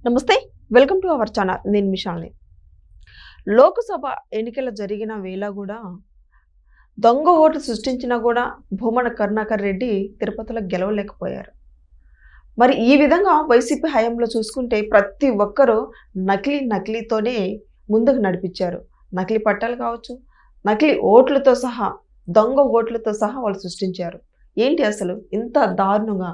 నమస్తే, welcome to our channel. నేను మిషాల్ని. లోకసభ ఎన్నికల జరిగిన వేళ కూడా దొంగ ఓట్లు సృష్టించినా కూడా భూమన కరుణాకర్ రెడ్డి తిరుపతిలో గెలవలేకపోయారు. మరి ఈ విధంగా వైసీపీ హయాంలో చూసుకుంటే ప్రతి ఒక్కరూ నకిలీతోనే ముందుకు నడిపించారు. నకిలీ పట్టాలు కావచ్చు, నకిలీ ఓట్లతో సహా, దొంగ ఓట్లతో సహా వాళ్ళు సృష్టించారు. ఏంటి అసలు ఇంత దారుణంగా?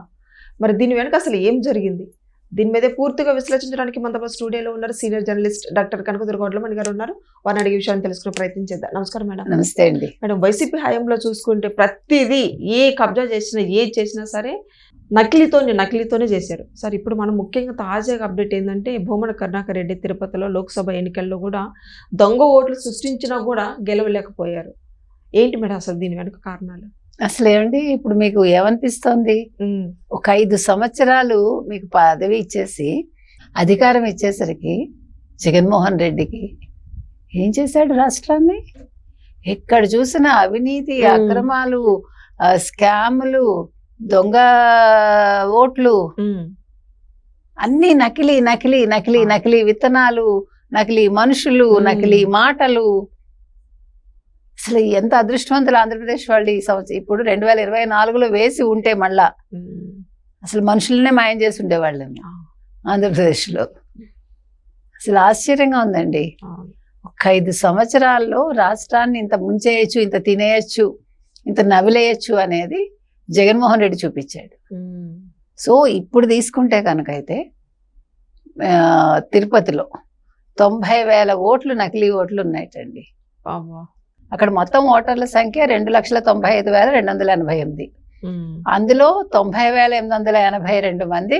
మరి దీని వెనుక అసలు ఏం జరిగింది? దీని మీదే పూర్తిగా విశ్లేషించడానికి మన స్టూడియోలో ఉన్నారు సీనియర్ జర్నలిస్ట్ డాక్టర్ కనకదుర్గ గారు ఉన్నారు. వారిని అడిగే విషయాన్ని తెలుసుకునే ప్రయత్నం చేద్దాం. నమస్కారం మేడం. నమస్తే అండి మేడం, వైసీపీ హయాంలో చూసుకుంటే ప్రతిదీ ఏ కబ్జా చేసినా, ఏది చేసినా సరే నకిలీతోనే చేశారు సార్. ఇప్పుడు మనం ముఖ్యంగా తాజాగా అప్డేట్ ఏంటంటే భూమన కరుణాకర్ రెడ్డి తిరుపతిలో లోక్సభ ఎన్నికల్లో కూడా దొంగ ఓట్లు సృష్టించినా కూడా గెలవలేకపోయారు. ఏంటి మేడం అసలు దీని వెనుక కారణాలు? అసలు ఏమండి, ఇప్పుడు మీకు ఏమనిపిస్తోంది? ఒక 5 సంవత్సరాలు మీకు పదవి ఇచ్చేసి అధికారం ఇచ్చేసరికి జగన్మోహన్ రెడ్డికి ఏం చేశాడు? రాష్ట్రాన్ని ఎక్కడ చూసినా అవినీతి, అక్రమాలు, స్కాములు, దొంగ ఓట్లు, అన్ని నకిలీ నకిలీ నకిలీ నకిలీ విత్తనాలు, నకిలీ మనుషులు, నకిలీ మాటలు. అసలు ఎంత అదృష్టవంతులు ఆంధ్రప్రదేశ్ వాళ్ళు ఈ సంవత్సరం. ఇప్పుడు 2024లో వేసి ఉంటే మళ్ళా అసలు మనుషులనే మాయం చేసి ఉండేవాళ్ళేమో ఆంధ్రప్రదేశ్లో. అసలు ఆశ్చర్యంగా ఉందండి. ఒక 5 సంవత్సరాల్లో రాష్ట్రాన్ని ఇంత ముంచేయచ్చు, ఇంత తినేయచ్చు, ఇంత నవిలేయచ్చు అనేది జగన్మోహన్ రెడ్డి చూపించాడు. సో ఇప్పుడు తీసుకుంటే కనుకైతే తిరుపతిలో 90,000 ఓట్లు నకిలీ ఓట్లు ఉన్నాయటండి. అక్కడ మొత్తం ఓటర్ల సంఖ్య 2,95,288. అందులో 90,882 మంది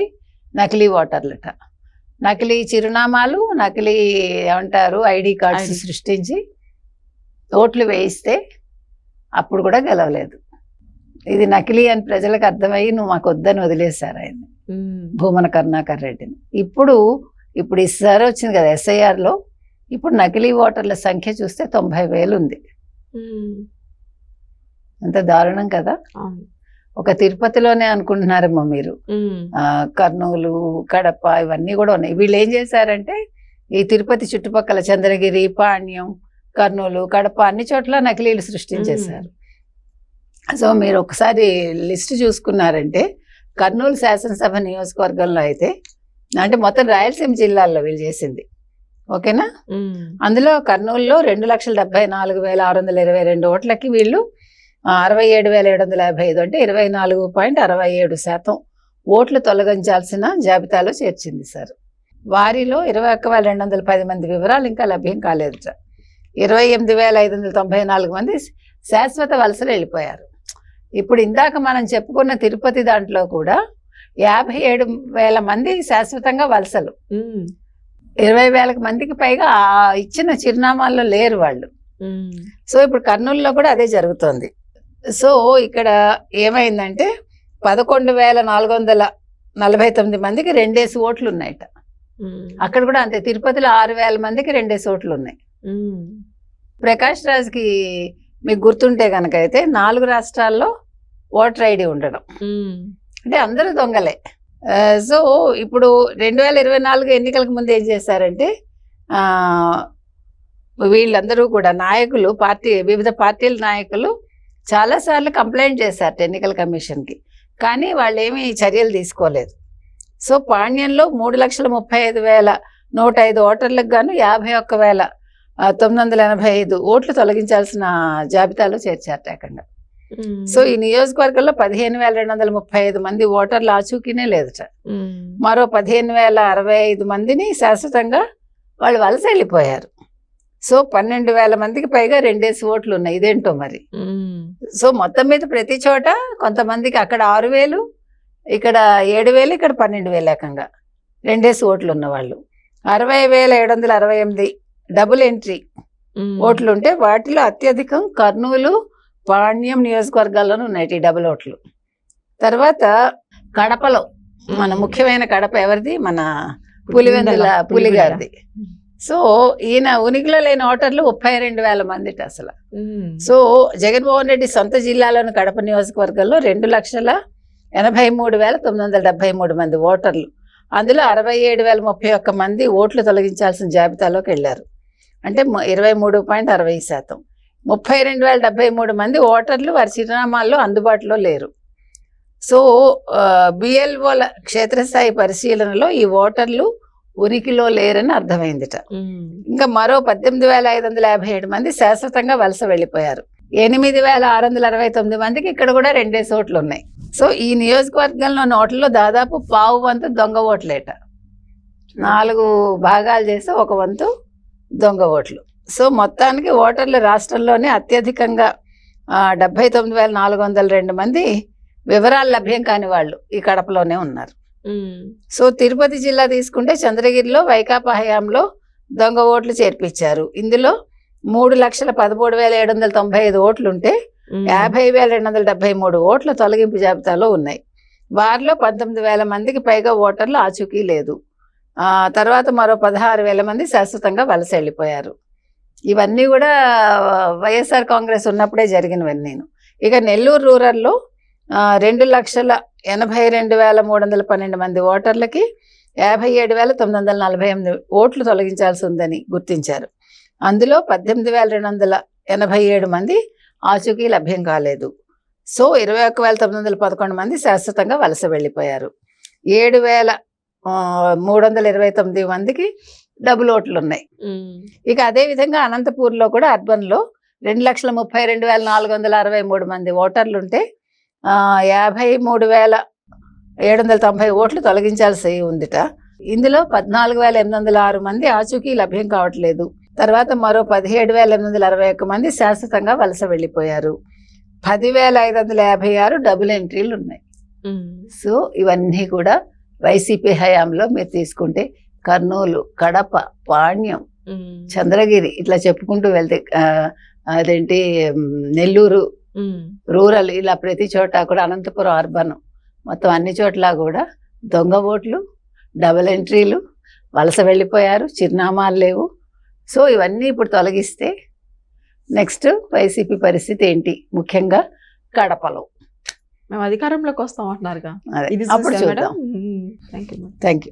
నకిలీ ఓటర్లట. నకిలీ చిరునామాలు, నకిలీ ఏమంటారు ఐడి కార్డ్స్ సృష్టించి ఓట్లు వేయిస్తే అప్పుడు కూడా గెలవలేదు. ఇది నకిలీ అని ప్రజలకు అర్థమయ్యి నువ్వు మాకు వద్దని వదిలేశారు ఆయన, భూమన కరుణాకర్ రెడ్డిని. ఇప్పుడు ఈసారి వచ్చింది కదా SIRలో, ఇప్పుడు నకిలీ ఓటర్ల సంఖ్య చూస్తే 90,000 ఉంది. ఎంత దారుణం కదా. ఒక తిరుపతిలోనే అనుకుంటున్నారేమో మీరు. కర్నూలు, కడప ఇవన్నీ కూడా ఉన్నాయి. వీళ్ళు ఏం చేశారంటే ఈ తిరుపతి చుట్టుపక్కల చంద్రగిరి, పాణ్యం, కర్నూలు, కడప అన్ని చోట్ల నకిలీలు సృష్టించేశారు. సో మీరు ఒకసారి లిస్ట్ చూసుకున్నారంటే కర్నూలు శాసనసభ నియోజకవర్గంలో అయితే, అంటే మొత్తం రాయలసీమ జిల్లాల్లో వీళ్ళు చేసింది, ఓకేనా? అందులో కర్నూలులో 2,74,622 ఓట్లకి వీళ్ళు 67,755 అంటే 24.67% ఓట్లు తొలగించాల్సిన జాబితాలో చేర్చింది సార్. వారిలో 21,210 మంది వివరాలు ఇంకా లభ్యం కాలేదుట. 28,594 మంది శాశ్వత వలసలు వెళ్ళిపోయారు. ఇప్పుడు ఇందాక మనం చెప్పుకున్న తిరుపతి దాంట్లో కూడా 57,000 మంది శాశ్వతంగా వలసలు, 20,000 మందికి పైగా ఇచ్చిన చిరునామాల్లో లేరు వాళ్ళు. సో ఇప్పుడు కర్నూలులో కూడా అదే జరుగుతోంది. సో ఇక్కడ ఏమైందంటే 11,449 మందికి 2 ఓట్లు ఉన్నాయట. అక్కడ కూడా అంతే. తిరుపతిలో 6,000 మందికి 2 ఓట్లు ఉన్నాయి. ప్రకాష్ రాజ్కి మీకు గుర్తుంటే కనుక అయితే 4 రాష్ట్రాల్లో ఓటర్ ఐడి ఉండడం, అంటే అందరూ దొంగలే. సో ఇప్పుడు 2024 ఎన్నికలకు ముందు ఏం చేశారంటే వీళ్ళందరూ కూడా నాయకులు, వివిధ పార్టీల నాయకులు చాలాసార్లు కంప్లైంట్ చేశారు ఎన్నికల కమిషన్కి, కానీ వాళ్ళు ఏమీ చర్యలు తీసుకోలేదు. సో పాణ్యంలో 3,35,105 ఓటర్లకు గాను 51,985 ఓట్లు తొలగించాల్సిన జాబితాలో చేర్చారు ఏకంగా. సో ఈ నియోజకవర్గంలో 15,235 మంది ఓటర్లు ఆచూకీనే లేదుట. మరో 15,065 మందిని శాశ్వతంగా వాళ్ళు వలస వెళ్ళిపోయారు. సో 12,000 మందికి పైగా 2 ఓట్లు ఉన్నాయి. ఇదేంటో మరి. సో మొత్తం మీద ప్రతి చోట కొంతమందికి అక్కడ 6,000, ఇక్కడ 7,000, ఇక్కడ 12,000 ఏకంగా 2 ఓట్లు ఉన్నవాళ్ళు. 60,768 డబుల్ ఎంట్రీ ఓట్లు ఉంటే వాటిలో అత్యధికం కర్నూలు, పాణ్యం నియోజకవర్గాల్లోనూ ఉన్నాయి ఈ డబుల్ ఓట్లు. తర్వాత కడపలో మన ముఖ్యమైన కడప ఎవరిది? మన పులివెందుల పులిగారిది. సో ఈయన ఉనికిలో లేని ఓటర్లు 32,000 మందిట అసలు. సో జగన్మోహన్ రెడ్డి సొంత జిల్లాలోని కడప నియోజకవర్గంలో 2,83,973 మంది ఓటర్లు అందులో 67,031 మంది ఓట్లు తొలగించాల్సిన జాబితాలోకి వెళ్ళారు. అంటే 23.60%. 32,073 మంది ఓటర్లు వారి చిరునామాల్లో అందుబాటులో లేరు. సో బిఎల్ఓల క్షేత్రస్థాయి పరిశీలనలో ఈ ఓటర్లు ఉనికిలో లేరని అర్థమైందిట. ఇంకా మరో 18,557 మంది శాశ్వతంగా వలస వెళ్ళిపోయారు. 8,669 మందికి ఇక్కడ కూడా 2 ఓట్లు ఉన్నాయి. సో ఈ నియోజకవర్గంలో ఓట్లలో దాదాపు పావు వంతు దొంగ ఓట్లేట. 4 భాగాలు చేస్తే 1 వంతు దొంగ ఓట్లు. సో మొత్తానికి ఓటర్లు రాష్ట్రంలోనే అత్యధికంగా 79,402 మంది వివరాలు లభ్యం కాని వాళ్ళు ఈ కడపలోనే ఉన్నారు. సో తిరుపతి జిల్లా తీసుకుంటే చంద్రగిరిలో వైకాపా హయాంలో దొంగ ఓట్లు చేర్పించారు. ఇందులో 3,13,795 ఓట్లుంటే 50,273 ఓట్ల తొలగింపు జాబితాలో ఉన్నాయి. వారిలో 19,000 మందికి పైగా ఓటర్లు ఆచూకీ లేదు. తర్వాత మరో 16,000 మంది శాశ్వతంగా వలస వెళ్ళిపోయారు. ఇవన్నీ కూడా వైఎస్ఆర్ కాంగ్రెస్ ఉన్నప్పుడే జరిగినవన్నీ. ఇక నెల్లూరు రూరల్లో 2,82,312 మంది ఓటర్లకి 57,948 ఓట్లు తొలగించాల్సి ఉందని గుర్తించారు. అందులో 18,287 మంది ఆచూకీ లభ్యం కాలేదు. సో 21,911 మంది శాశ్వతంగా వలస వెళ్ళిపోయారు. 7,329 మందికి డబుల్ ఓట్లు ఉన్నాయి. ఇక అదే విధంగా అనంతపూర్లో కూడా అర్బన్లో 2,32,463 మంది ఓటర్లుంటే 53,790 ఓట్లు తొలగించాల్సి ఉందిట. ఇందులో 14,806 మంది ఆచూకీ లభ్యం కావట్లేదు. తర్వాత మరో 17,861 మంది శాశ్వతంగా వలస వెళ్ళిపోయారు. 10,556 డబుల్ ఎంట్రీలు ఉన్నాయి. సో ఇవన్నీ కూడా వైసీపీ హయాంలో మీరు తీసుకుంటే కర్నూలు, కడప, పాణ్యం, చంద్రగిరి ఇట్లా చెప్పుకుంటూ వెళ్తే అదేంటి నెల్లూరు రూరల్, ఇలా ప్రతి చోట కూడా అనంతపురం అర్బన్ మొత్తం అన్ని చోట్ల కూడా దొంగ ఓట్లు, డబుల్ ఎంట్రీలు, వలస వెళ్ళిపోయారు, చిరునామాలు లేవు. సో ఇవన్నీ ఇప్పుడు తొలగిస్తే నెక్స్ట్ వైసీపీ పరిస్థితి ఏంటి, ముఖ్యంగా కడపలో మేము అధికారంలోకి వస్తాం అంటున్నారుగా. అదే అప్పుడు చూద్దాం. Thank you. Thank you.